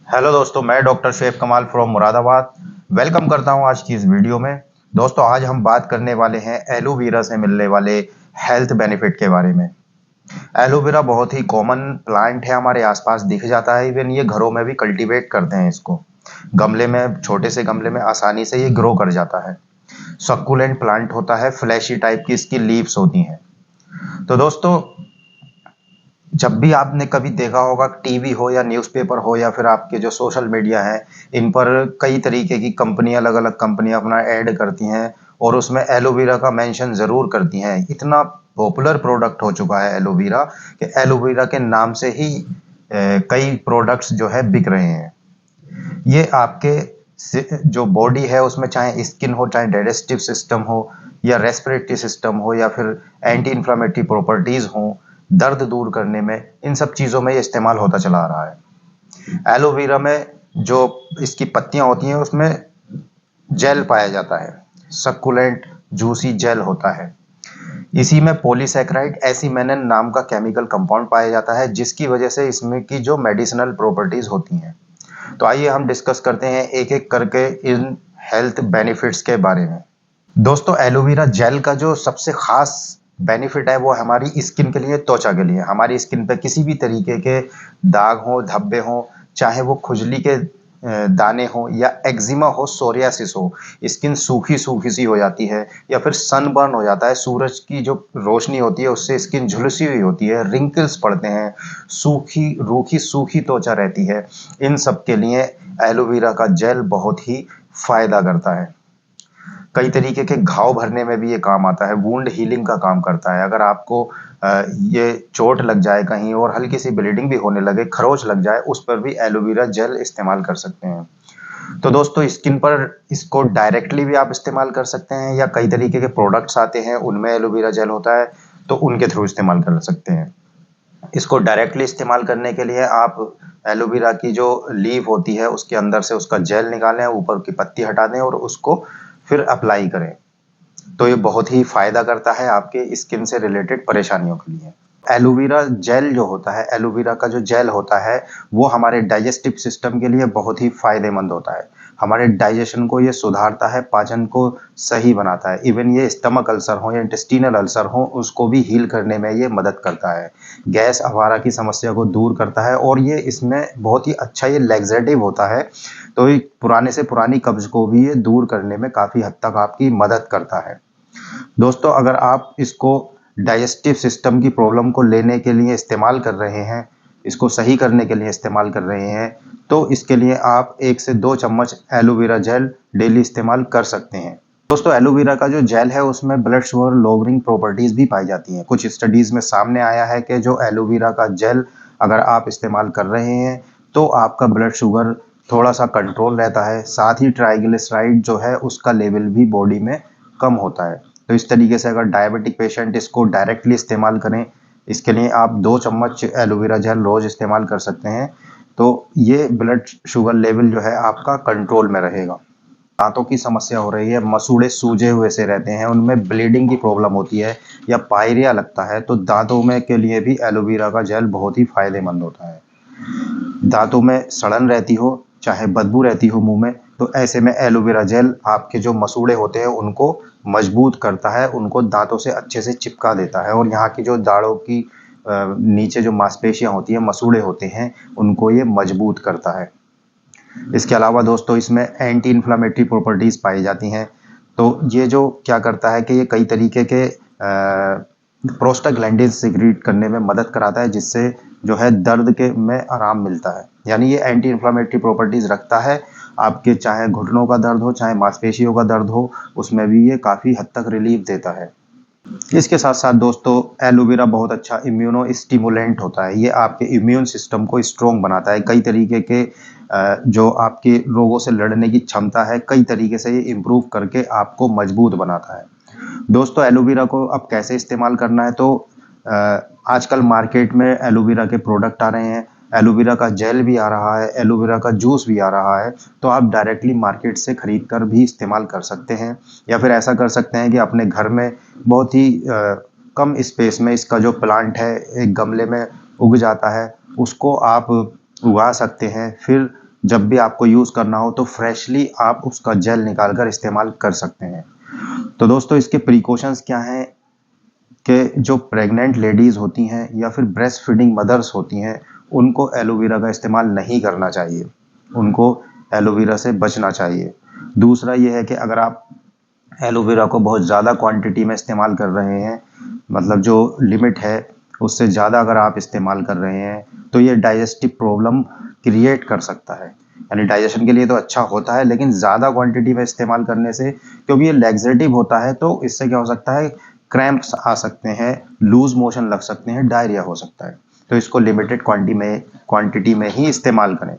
Hello दोस्तों, मैं doctor chef कमाल फ्रॉम मुरादाबाद। वेलकम करता हूं आज की इस वीडियो में। दोस्तों, आज हम बात करने वाले हैं एलोवेरा से मिलने वाले हेल्थ बेनिफिट के बारे में। एलोवेरा बहुत ही कॉमन प्लांट है, हमारे आसपास दिख जाता है। इवन ये घरों में भी कल्टीवेट करते हैं इसको। गमले में, छोटे से गमले में आसानी से ये ग्रो कर जाता है। सक्कुलेंट प्लांट होता है, फ्लैशी टाइप की इसकी लीव्स होती हैं। तो दोस्तों, जब भी आपने कभी देखा होगा, टीवी हो या न्यूज़पेपर हो या फिर आपके जो सोशल मीडिया है, इन पर कई तरीके की कंपनियां, अलग अलग कंपनियां अपना ऐड करती हैं और उसमें एलोवेरा का मेंशन ज़रूर करती हैं। इतना पॉपुलर प्रोडक्ट हो चुका है एलोवेरा कि एलोवेरा के नाम से ही कई प्रोडक्ट्स जो है बिक रहे हैं। ये आपके जो बॉडी है उसमें, चाहे स्किन हो, चाहे डाइजेस्टिव सिस्टम हो या रेस्पिरेटरी सिस्टम हो या फिर एंटी इंफ्लेमेटरी प्रॉपर्टीज हो, दर्द दूर करने में, इन सब चीज़ों में ये इस्तेमाल होता चला आ रहा है। एलोवेरा में जो इसकी पत्तियां होती हैं उसमें जेल पाया जाता है, सक्कुलेंट जूसी जेल होता है। इसी में पॉलीसैकेराइड एसिमेनन नाम का केमिकल कंपाउंड पाया जाता है, जिसकी वजह से इसमें की जो मेडिसिनल प्रॉपर्टीज होती हैं। तो आइए हम डिस्कस करते हैं एक एक करके इन हेल्थ बेनिफिट्स के बारे में। दोस्तों, एलोवेरा जेल का जो सबसे खास बेनिफिट है वो हमारी स्किन के लिए, त्वचा के लिए। हमारी स्किन पे किसी भी तरीके के दाग हो, धब्बे हो, चाहे वो खुजली के दाने हो या एक्जिमा हो, सोरियासिस हो, स्किन सूखी सूखी सी हो जाती है या फिर सनबर्न हो जाता है, सूरज की जो रोशनी होती है उससे स्किन झुलसी हुई होती है, रिंकल्स पड़ते हैं, सूखी रूखी सूखी त्वचा रहती है, इन सब के लिए एलोवेरा का जेल बहुत ही फायदा करता है। कई तरीके के घाव भरने में भी ये काम आता है, वुंड हीलिंग का काम करता है। अगर आपको ये चोट लग जाए कहीं और हल्की सी ब्लीडिंग भी होने लगे, खरोच लग जाए, उस पर भी एलोवेरा जेल इस्तेमाल कर सकते हैं। तो दोस्तों, स्किन पर इसको डायरेक्टली भी आप इस्तेमाल कर सकते हैं या कई तरीके के प्रोडक्ट्स आते हैं उनमें एलोवेरा जेल होता है, तो उनके थ्रू इस्तेमाल कर सकते हैं। इसको डायरेक्टली इस्तेमाल करने के लिए आप एलोवेरा की जो लीफ होती है उसके अंदर से उसका जेल निकालें, ऊपर की पत्ती हटा दें और उसको फिर अप्लाई करें। तो ये बहुत ही फायदा करता है आपके स्किन से रिलेटेड परेशानियों के लिए। एलोवेरा जेल जो होता है, एलोवेरा का जो जेल होता है, वो हमारे डाइजेस्टिव सिस्टम के लिए बहुत ही फायदेमंद होता है। हमारे डाइजेशन को ये सुधारता है, पाचन को सही बनाता है। इवन ये स्टमक अल्सर हो या इंटेस्टिनल अल्सर हो, उसको भी हील करने में ये मदद करता है। गैस अवारा की समस्या को दूर करता है और ये इसमें बहुत ही अच्छा ये लैक्सेटिव होता है। तो ये पुराने से पुरानी कब्ज को भी ये दूर करने में काफ़ी हद तक आपकी मदद करता है। दोस्तों, अगर आप इसको डाइजेस्टिव सिस्टम की प्रॉब्लम को लेने के लिए इस्तेमाल कर रहे हैं, इसको सही करने के लिए इस्तेमाल कर रहे हैं, तो इसके लिए आप 1 से 2 चम्मच एलोवेरा जेल डेली इस्तेमाल कर सकते हैं। दोस्तों, एलोवेरा का जो जेल है उसमें ब्लड शुगर लोअरिंग प्रॉपर्टीज भी पाई जाती हैं। कुछ स्टडीज में सामने आया है कि जो एलोवेरा का जेल अगर आप इस्तेमाल कर रहे हैं तो आपका ब्लड शुगर थोड़ा सा कंट्रोल रहता है, साथ ही ट्राइग्लिसराइड जो है उसका लेवल भी बॉडी में कम होता है। तो इस तरीके से अगर डायबिटिक पेशेंट इसको डायरेक्टली इस्तेमाल करें, इसके लिए आप 2 चम्मच एलोवेरा जेल रोज इस्तेमाल कर सकते हैं। तो ये ब्लड शुगर लेवल जो है आपका कंट्रोल में रहेगा। दांतों की समस्या हो रही है, मसूड़े सूजे हुए से रहते हैं, उनमें ब्लीडिंग की प्रॉब्लम होती है या पायरिया लगता है, तो दांतों में के लिए भी एलोवेरा का जेल बहुत ही फायदेमंद होता है। दांतों में सड़न रहती हो, चाहे बदबू रहती हो मुंह में, तो ऐसे में एलोवेरा जेल आपके जो मसूड़े होते हैं उनको मजबूत करता है, उनको दांतों से अच्छे से चिपका देता है और यहाँ की जो दाढ़ों की नीचे जो मांसपेशियां होती हैं, मसूड़े होते हैं, उनको ये मजबूत करता है। इसके अलावा दोस्तों, इसमें एंटी इन्फ्लामेटरी प्रॉपर्टीज पाई जाती हैं। तो ये जो क्या करता है कि ये कई तरीके के प्रोस्टाग्लैंडिन सिक्रीट करने में मदद कराता है, जिससे जो है दर्द के में आराम मिलता है। यानी ये एंटी इन्फ्लामेटरी प्रॉपर्टीज रखता है। आपके चाहे घुटनों का दर्द हो, चाहे मांसपेशियों का दर्द हो, उसमें भी ये काफ़ी हद तक रिलीफ देता है। इसके साथ साथ दोस्तों, एलोवेरा बहुत अच्छा इम्यूनो स्टिमुलेंट होता है। ये आपके इम्यून सिस्टम को स्ट्रोंग बनाता है। कई तरीके के जो आपके रोगों से लड़ने की क्षमता है, कई तरीके से ये इम्प्रूव करके आपको मजबूत बनाता है। दोस्तों, एलोवेरा को अब कैसे इस्तेमाल करना है, तो आजकल मार्केट में एलोवेरा के प्रोडक्ट आ रहे हैं। एलोवेरा का जेल भी आ रहा है, एलोवेरा का जूस भी आ रहा है। तो आप डायरेक्टली मार्केट से खरीद कर भी इस्तेमाल कर सकते हैं या फिर ऐसा कर सकते हैं कि अपने घर में बहुत ही कम स्पेस में इसका जो प्लांट है एक गमले में उग जाता है, उसको आप उगा सकते हैं। फिर जब भी आपको यूज़ करना हो तो फ्रेशली आप उसका जेल निकाल कर इस्तेमाल कर सकते हैं। तो दोस्तों इसके प्रिकॉशंस क्या हैं कि जो प्रेग्नेंट लेडीज़ होती हैं या फिर ब्रेस्ट फीडिंग मदर्स होती हैं, उनको एलोवेरा का इस्तेमाल नहीं करना चाहिए। उनको एलोवेरा से बचना चाहिए। दूसरा ये है कि अगर आप एलोवेरा को बहुत ज़्यादा क्वांटिटी में इस्तेमाल कर रहे हैं, मतलब जो लिमिट है उससे ज़्यादा अगर आप इस्तेमाल कर रहे हैं, तो ये डाइजेस्टिव प्रॉब्लम क्रिएट कर सकता है। यानी डाइजेशन के लिए तो अच्छा होता है, लेकिन ज़्यादा क्वांटिटी में इस्तेमाल करने से, क्योंकि ये लैक्सेटिव होता है, तो इससे क्या हो सकता है, क्रैम्प्स आ सकते हैं, लूज मोशन लग सकते हैं, डायरिया हो सकता है। तो इसको लिमिटेड क्वांटिटी में ही इस्तेमाल करें।